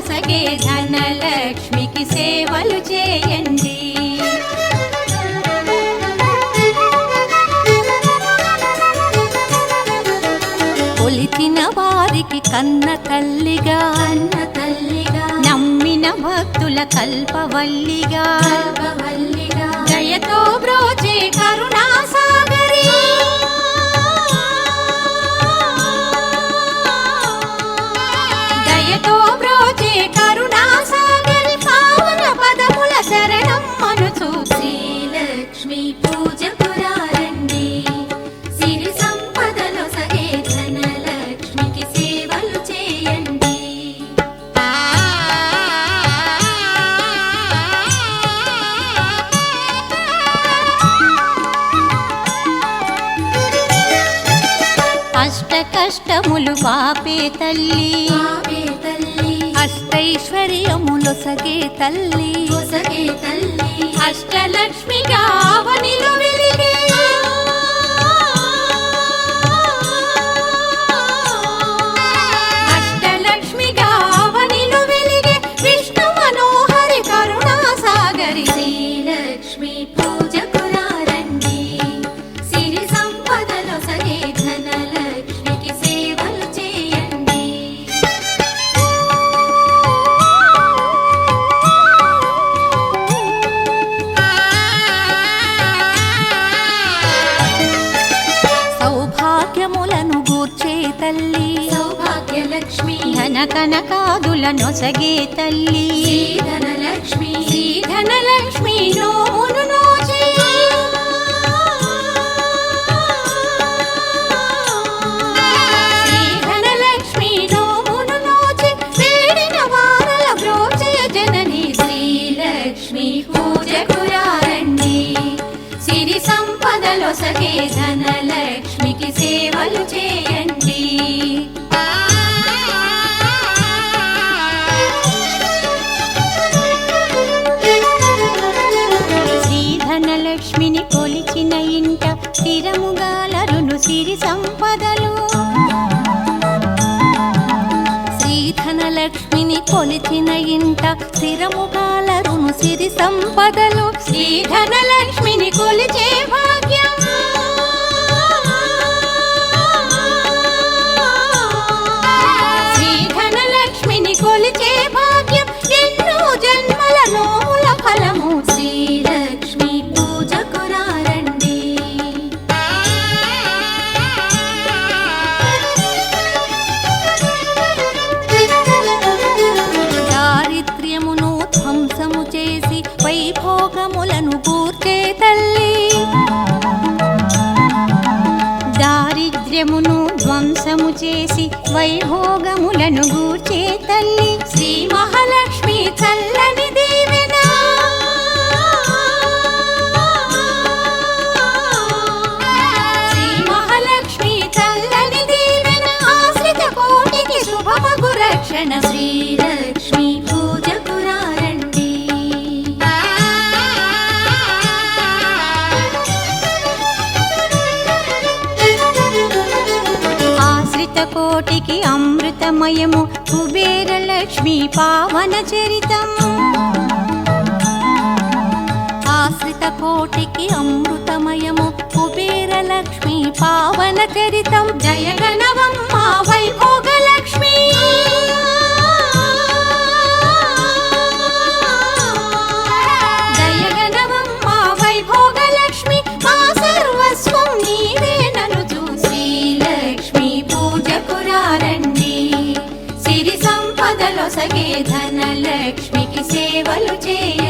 సంపదలొసగే ధనలక్ష్మికి సేవలు చేయండి. కొలిచిన వారికి కన్న తల్లిగా నమ్మిన భక్తుల కల్పవల్లిగా దయతో బ్రోచే కరుణా సాగరి దయతో బ్రోచే కరుణా సాగరి పావన పదముల శరణం మనుచు శ్రీలక్ష్మి పూజకు రండి. సిరి సంపదలొసగే ధనలక్ష్మికి సేవలు చేయండి. అష్ట కష్టములు పాపే తల్లి అష్టైశ్వర్యములొసగే తల్లి అష్టలక్ష్మిగా అవనిలో వెలిగే అష్టలక్ష్మిగా అవనిలో వెలిగే విష్ణు మనోహరి కరుణా సాగరి శ్రీలక్ష్మి పూజకు రండి. సిరి సంపదలొసగే ధనలక్ష్మికి సేవలు చేయండి. సౌభాగ్యములను గూర్చే తల్లి సౌభాగ్యలక్ష్మి ధన కనకాదులనొసగే తల్లి ధనలక్ష్మి నోమును నోచే ధనలక్ష్మి నోమును నోచే వేడిన వారల బ్రోచే జనని శ్రీలక్ష్మి పూజకు రండి. సిరి సంపదలొసగే ధనలక్ష్మికి సేవలు చేయండి. శ్రీధనలక్ష్మిని కొలిచిన ఇంట స్థిరముగాలరును సిరి సంపదలు శ్రీధనలక్ష్మిని కొలిచిన ఇంట స్థిరముగాలరును సిరి సంపదలు శ్రీధనలక్ష్మిని కొలిచే భాగ్యం శ్రీధనలక్ష్మిని కొలిచే భాగ్యం ఎన్నో జన్మల నోముల ఫలము శ్రీలక్ష్మి పూజకు రండి. దారిద్ర్యమును ధ్వంసము చేసి వైభోగములను గూర్చే తల్లి దారిద్ర్యమును ధ్వంసము చేసి వైభోగములను గూర్చే తల్లి శ్రీ మహాలక్ష్మి చల్లని దీవెన శ్రీ మహాలక్ష్మి చల్లని దీవెన ఆశ్రిత కోటికి శుభమగు రక్షణ శ్రీలక్ష్మి పూజకు రండి. ఆశ్రిత కోటికి అమృతమయము కుబేరలక్ష్మి పావన చరితం ఆశ్రిత కోటికి అమృతమయము కుబేరలక్ష్మి పావన చరితం జయగణవమ్మ వైభోగలక్ష్మి జయగణవమ్మ వైభోగలక్ష్మి మా సర్వస్వం నీవే ననుచు శ్రీలక్ష్మి పూజకు రండి. సిరి సంపదలొసగే ధనలక్ష్మికి సేవలు చేయ